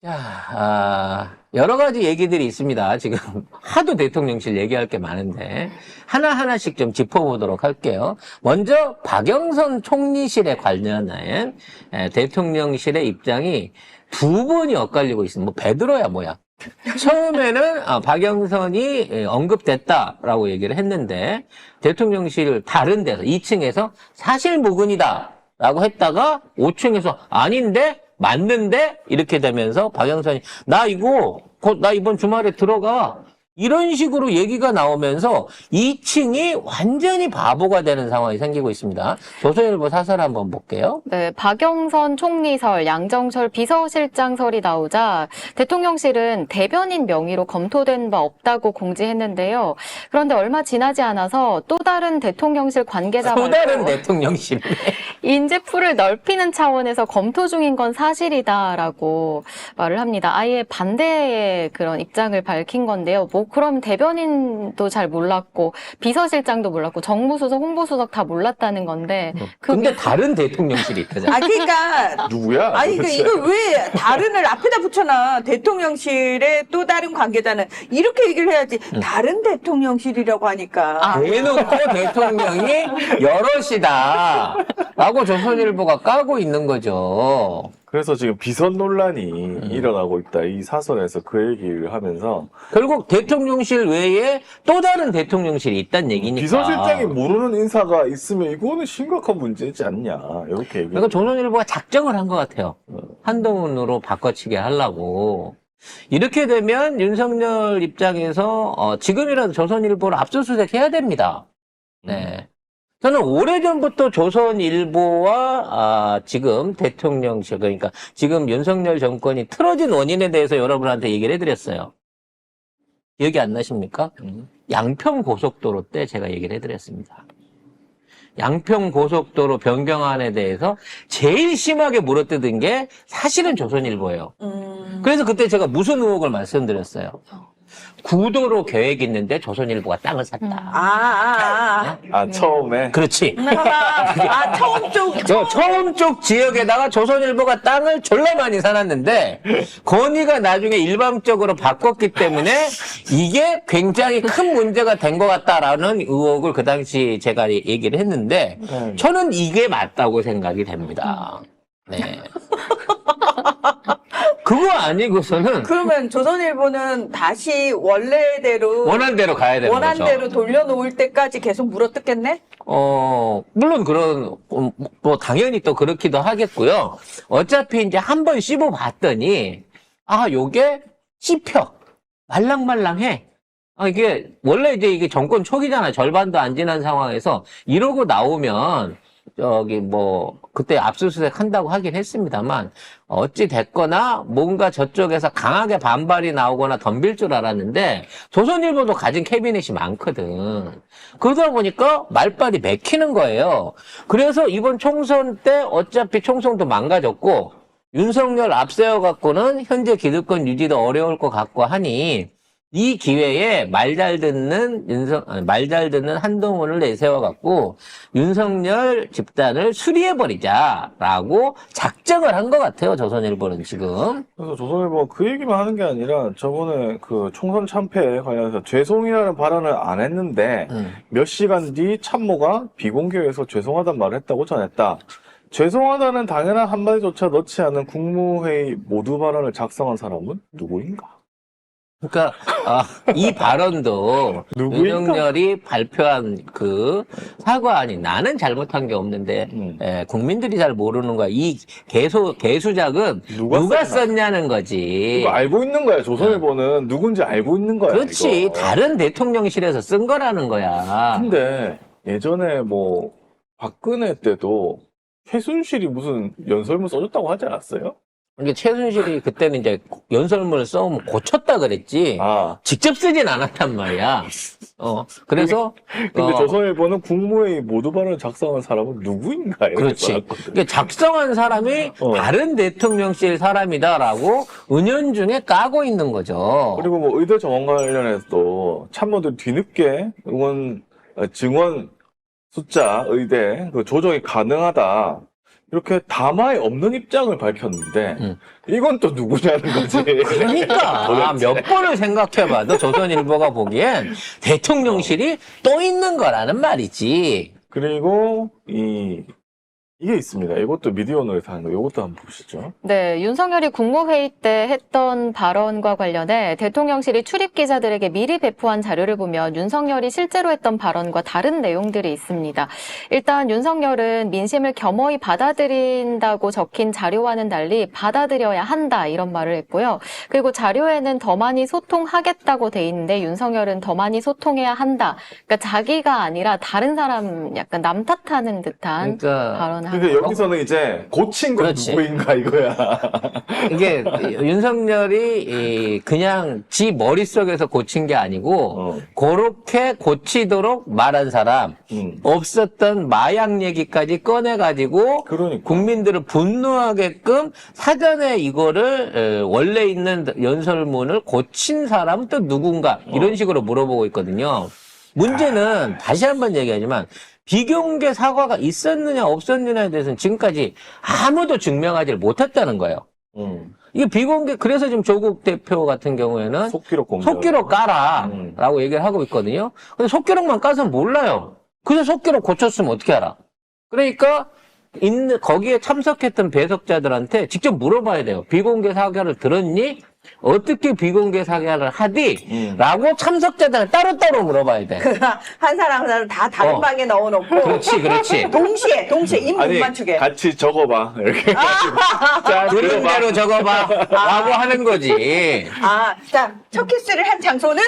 자, 여러 가지 얘기들이 있습니다. 지금 하도 대통령실 얘기할 게 많은데 하나하나씩 좀 짚어보도록 할게요. 먼저 박영선 총리실에 관련한 대통령실의 입장이 두 번이 엇갈리고 있습니다. 뭐 베드로야 뭐야. 처음에는 박영선이 언급됐다라고 얘기를 했는데 대통령실 다른 데서 2층에서 사실무근이다 라고 했다가 5층에서 아닌데 맞는데 이렇게 되면서 박영선이 나 이번 주말에 들어가 이런 식으로 얘기가 나오면서 2층이 완전히 바보가 되는 상황이 생기고 있습니다. 조선일보 사설 한번 볼게요. 네, 박영선 총리설, 양정철 비서실장설이 나오자 대통령실은 대변인 명의로 검토된 바 없다고 공지했는데요. 그런데 얼마 지나지 않아서 또 다른 대통령실 관계자 또 다른 말로 대통령실. 인재풀을 넓히는 차원에서 검토 중인 건 사실이다라고 말을 합니다. 아예 반대의 그런 입장을 밝힌 건데요. 뭐 그럼 대변인도 잘 몰랐고 비서실장도 몰랐고 정무수석, 홍보수석 다 몰랐다는 건데 근데 다른 대통령실이 있다잖아. 아, 그러니까. 누구야? 아니, 도대체? 이걸 왜 다른을 앞에다 붙여놔. 대통령실의 또 다른 관계자는. 이렇게 얘기를 해야지. 다른 대통령실이라고 하니까. 대놓고 대통령이 여럿이다 라고 조선일보가 까고 있는 거죠. 그래서 지금 비선 논란이 일어나고 있다. 이 사설에서 그 얘기를 하면서 결국 대통령실 외에 또 다른 대통령실이 있다는 얘기니까. 비서실장이 모르는 인사가 있으면 이거는 심각한 문제지 않냐. 이렇게 얘기. 그러니까 조선일보가 작정을 한 것 같아요. 한동훈으로 바꿔치게 하려고. 이렇게 되면 윤석열 입장에서 지금이라도 조선일보를 압수수색 해야 됩니다. 네. 저는 오래전부터 조선일보와 지금 대통령실, 그러니까 지금 윤석열 정권이 틀어진 원인에 대해서 여러분한테 얘기를 해드렸어요. 기억이 안 나십니까? 양평고속도로 때 제가 얘기를 해드렸습니다. 양평고속도로 변경안에 대해서 제일 심하게 물어뜯은 게 사실은 조선일보예요. 그래서 그때 제가 무슨 의혹을 말씀드렸어요. 구도로 계획이 있는데 조선일보가 땅을 샀다. 처음에 그렇지. 처음 쪽. 처음 쪽 지역에다가 조선일보가 땅을 졸라 많이 사놨는데 건의가 나중에 일방적으로 바꿨기 때문에 이게 굉장히 큰 문제가 된 것 같다라는 의혹을 그 당시 제가 얘기를 했는데 저는 이게 맞다고 생각이 됩니다. 네. 그거 아니고서는 그러면 조선일보는 다시 원래대로. 원한 대로 가야 되는 원한 거죠. 대로 돌려놓을 때까지 계속 물어뜯겠네? 물론 당연히 또 그렇기도 하겠고요. 어차피 이제 한번 씹어봤더니, 요게 씹혀. 말랑말랑해. 이게, 원래 이게 정권 초기잖아. 절반도 안 지난 상황에서 이러고 나오면, 그때 압수수색 한다고 하긴 했습니다만, 어찌 됐거나 뭔가 저쪽에서 강하게 반발이 나오거나 덤빌 줄 알았는데, 조선일보도 가진 캐비넷이 많거든. 그러다 보니까 말빨이 맥히는 거예요. 그래서 이번 총선 때 어차피 총선도 망가졌고, 윤석열 앞세워갖고는 현재 기득권 유지도 어려울 것 같고 하니, 이 기회에 말 잘 듣는 한동훈을 내세워갖고 윤석열 집단을 수리해버리자라고 작정을 한 것 같아요, 조선일보는 지금. 그래서 조선일보가 그 얘기만 하는 게 아니라 저번에 그 총선 참패에 관련해서 죄송이라는 발언을 안 했는데 몇 시간 뒤 참모가 비공개에서 죄송하다는 말을 했다고 전했다. 죄송하다는 당연한 한마디조차 넣지 않은 국무회의 모두 발언을 작성한 사람은 누구인가? 그러니까 이 발언도 누구인가? 윤석열이 발표한 그 사과안이 나는 잘못한 게 없는데 국민들이 잘 모르는 거야. 이 개수작은 누가 썼냐는 거지. 이거 알고 있는 거야. 조선일보는 누군지 알고 있는 거야. 그렇지. 이거. 다른 대통령실에서 쓴 거라는 거야. 근데 예전에 박근혜 때도 최순실이 무슨 연설문 써줬다고 하지 않았어요? 이게 최순실이 그때는 이제 연설문을 써오면 고쳤다 그랬지. 직접 쓰진 않았단 말이야. 그래서. 근데 조선일보는 국무회의 모두 발언을 작성한 사람은 누구인가? 이렇게 그렇지. 써놨거든. 그러니까 작성한 사람이 다른 대통령실 사람이다라고 은연중에 까고 있는 거죠. 그리고 의대 정원 관련해서도 참모들 뒤늦게 증원 숫자 의대 그 조정이 가능하다. 이렇게 담화에 없는 입장을 밝혔는데 이건 또 누구냐는 거지. 그러니까 몇 번을 생각해봐도 조선일보가 보기엔 대통령실이 또 있는 거라는 말이지. 그리고 이게 있습니다. 이것도 미디어오늘에서 하는 거. 이것도 한번 보시죠. 네, 윤석열이 국무회의 때 했던 발언과 관련해 대통령실이 출입 기자들에게 미리 배포한 자료를 보면 윤석열이 실제로 했던 발언과 다른 내용들이 있습니다. 일단 윤석열은 민심을 겸허히 받아들인다고 적힌 자료와는 달리 받아들여야 한다 이런 말을 했고요. 그리고 자료에는 더 많이 소통하겠다고 돼 있는데 윤석열은 더 많이 소통해야 한다. 그러니까 자기가 아니라 다른 사람 약간 남 탓하는 듯한 그러니까 발언을 근데 하는 여기서는 이제 고친 건 그렇지. 누구인가 이거야. 이게 윤석열이 그냥 지 머릿속에서 고친 게 아니고 그렇게 고치도록 말한 사람, 없었던 마약 얘기까지 꺼내가지고 그러니까. 국민들을 분노하게끔 사전에 이거를 원래 있는 연설문을 고친 사람은 또 누군가 이런 식으로 물어보고 있거든요. 문제는 다시 한번 얘기하지만 비공개 사과가 있었느냐 없었느냐에 대해서는 지금까지 아무도 증명하지를 못했다는 거예요. 이게 비공개, 그래서 지금 조국 대표 같은 경우에는 속기록 공개. 속기록 까라라고 얘기를 하고 있거든요. 근데 속기록만 까서는 몰라요. 그래서 속기록 고쳤으면 어떻게 알아? 그러니까 거기에 참석했던 배석자들한테 직접 물어봐야 돼요. 비공개 사과를 들었니? 어떻게 비공개 사과를 하디? 라고 참석자들은 따로따로 물어봐야 돼. 한 사람 한 사람 다 다른 방에 넣어놓고. 그렇지. 동시에 입 못 아니 맞추게. 같이 적어봐 이렇게 해가지고 자 그런 들어봐. 대로 적어봐. 라고 하는 거지. 자, 첫 키스를 한 장소는?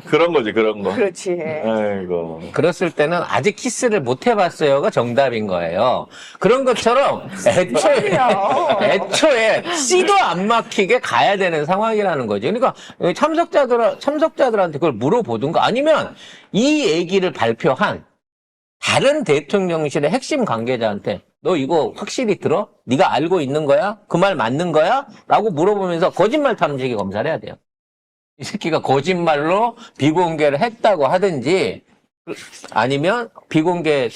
그런 거지 그런 거. 그렇지. 아이고. 그랬을 때는 아직 키스를 못 해봤어요가 정답인 거예요. 그런 것처럼 애초에 씨도 안 막히게 가야 되는 상황이라는 거죠. 그러니까 참석자들한테 그걸 물어보든가 아니면 이 얘기를 발표한 다른 대통령실의 핵심 관계자한테 너 이거 확실히 들어? 네가 알고 있는 거야? 그 말 맞는 거야? 라고 물어보면서 거짓말 탐지기 검사를 해야 돼요. 이 새끼가 거짓말로 비공개를 했다고 하든지 아니면 비공개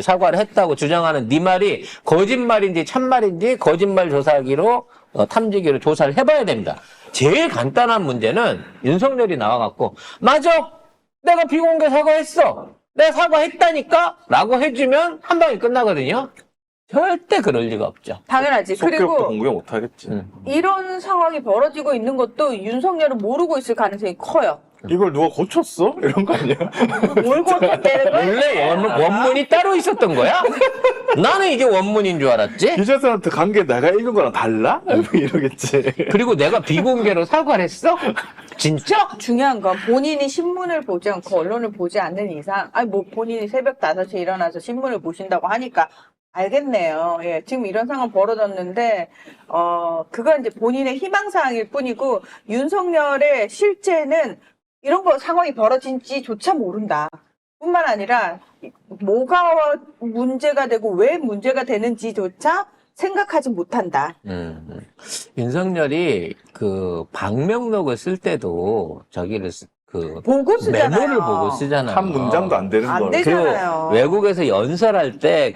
사과를 했다고 주장하는 네 말이 거짓말인지 참말인지 거짓말 조사기로 탐지기로 조사를 해봐야 됩니다. 제일 간단한 문제는 윤석열이 나와갖고 맞아 내가 비공개 사과했어 내가 사과했다니까 라고 해주면 한 방에 끝나거든요. 절대 그럴 리가 없죠. 당연하지. 속기록도 그리고 공개 못 하겠지. 이런 상황이 벌어지고 있는 것도 윤석열은 모르고 있을 가능성이 커요. 이걸 누가 고쳤어? 이런 거 아니야? 뭘 고쳤다는 거야? 원래 원문이 따로 있었던 거야? 나는 이게 원문인 줄 알았지? 기자들한테 간 게 내가 읽은 거랑 달라? 이러겠지. 그리고 내가 비공개로 사과를 했어? 진짜? 중요한 건 본인이 신문을 보지 않고 언론을 보지 않는 이상, 본인이 새벽 5시에 일어나서 신문을 보신다고 하니까 알겠네요. 예, 지금 이런 상황 벌어졌는데, 그건 이제 본인의 희망사항일 뿐이고, 윤석열의 실제는 이런 거 상황이 벌어진지조차 모른다. 뿐만 아니라, 뭐가 문제가 되고 왜 문제가 되는지조차 생각하지 못한다. 윤석열이 그 방명록을 쓸 때도 보고 쓰잖아요. 메모를 보고 쓰잖아요. 한 문장도 안 되는 안 걸. 되죠. 그리고 되잖아요. 외국에서 연설할 때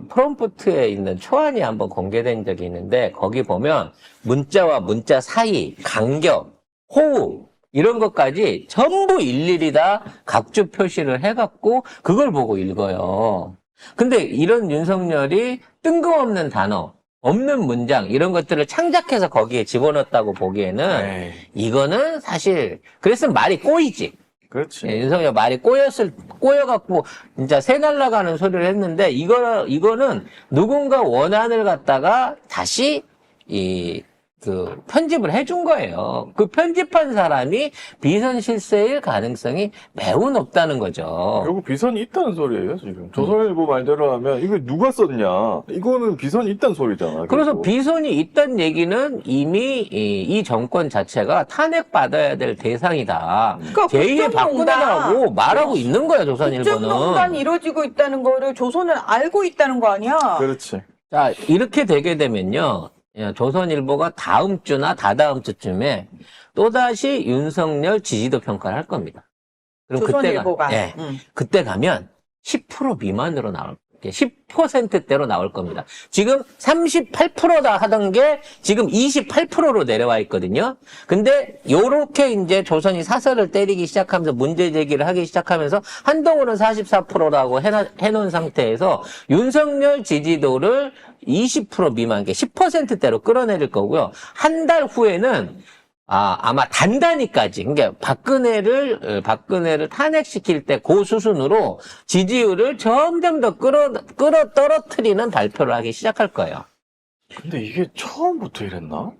프롬프트에 있는 초안이 한번 공개된 적이 있는데 거기 보면 문자와 문자 사이, 간격, 호흡 이런 것까지 전부 일일이 다 각주 표시를 해갖고 그걸 보고 읽어요. 근데 이런 윤석열이 뜬금없는 단어, 없는 문장 이런 것들을 창작해서 거기에 집어넣었다고 보기에는 에이, 이거는 사실 그랬으면 말이 꼬이지. 그렇지. 예, 윤석열 말이 꼬여갖고 진짜 새 날라가는 소리를 했는데 이거는 누군가 원안을 갖다가 다시 편집을 해준 거예요. 그 편집한 사람이 비선 실세일 가능성이 매우 높다는 거죠. 결국 비선이 있다는 소리예요, 지금. 조선일보 말대로 하면, 이거 누가 썼냐? 이거는 비선이 있다는 소리잖아. 그래서 결국. 비선이 있다는 얘기는 이미 이 정권 자체가 탄핵받아야 될 대상이다. 그러니까 제2의 박근혜라고 말하고 있는 거야, 조선일보는. 국정농단이 이루어지고 있다는 거를 조선은 알고 있다는 거 아니야? 그렇지. 자, 이렇게 되게 되면요. 조선일보가 다음 주나 다다음 주쯤에 또다시 윤석열 지지도 평가를 할 겁니다. 그럼 조선일보가. 그때 가면 10% 미만으로 나올 거예요. 10%대로 나올 겁니다. 지금 38%다 하던 게 지금 28%로 내려와 있거든요. 근데 요렇게 이제 조선이 사설을 때리기 시작하면서 문제 제기를 하기 시작하면서 한동훈은 44%라고 해놓은 상태에서 윤석열 지지도를 20% 미만, 10%대로 끌어내릴 거고요. 한 달 후에는 아마 단단히까지, 그러니까 박근혜를 탄핵시킬 때 그 수순으로 지지율을 점점 더 끌어 떨어뜨리는 발표를 하기 시작할 거예요. 근데 이게 처음부터 이랬나?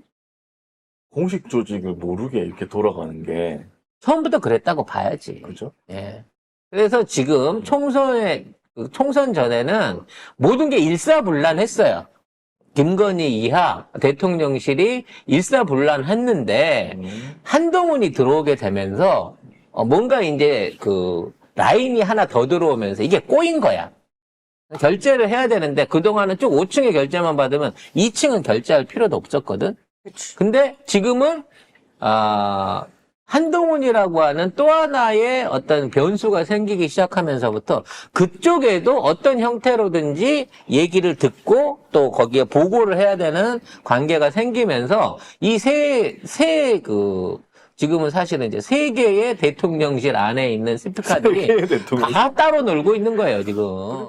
공식 조직을 모르게 이렇게 돌아가는 게, 처음부터 그랬다고 봐야지. 그죠? 예. 그래서 지금 총선 전에는 모든 게 일사불란했어요. 김건희 이하 대통령실이 일사불란했는데 한동훈이 들어오게 되면서 뭔가 이제 그 라인이 하나 더 들어오면서 이게 꼬인 거야. 결제를 해야 되는데 그동안은 쭉 5층의 결제만 받으면 2층은 결제할 필요도 없었거든. 근데 지금은 한동훈이라고 하는 또 하나의 어떤 변수가 생기기 시작하면서부터 그쪽에도 어떤 형태로든지 얘기를 듣고 또 거기에 보고를 해야 되는 관계가 생기면서 이 지금은 사실은 이제 세 개의 대통령실 안에 있는 스피커들이 세계의 대통령. 다 따로 놀고 있는 거예요, 지금.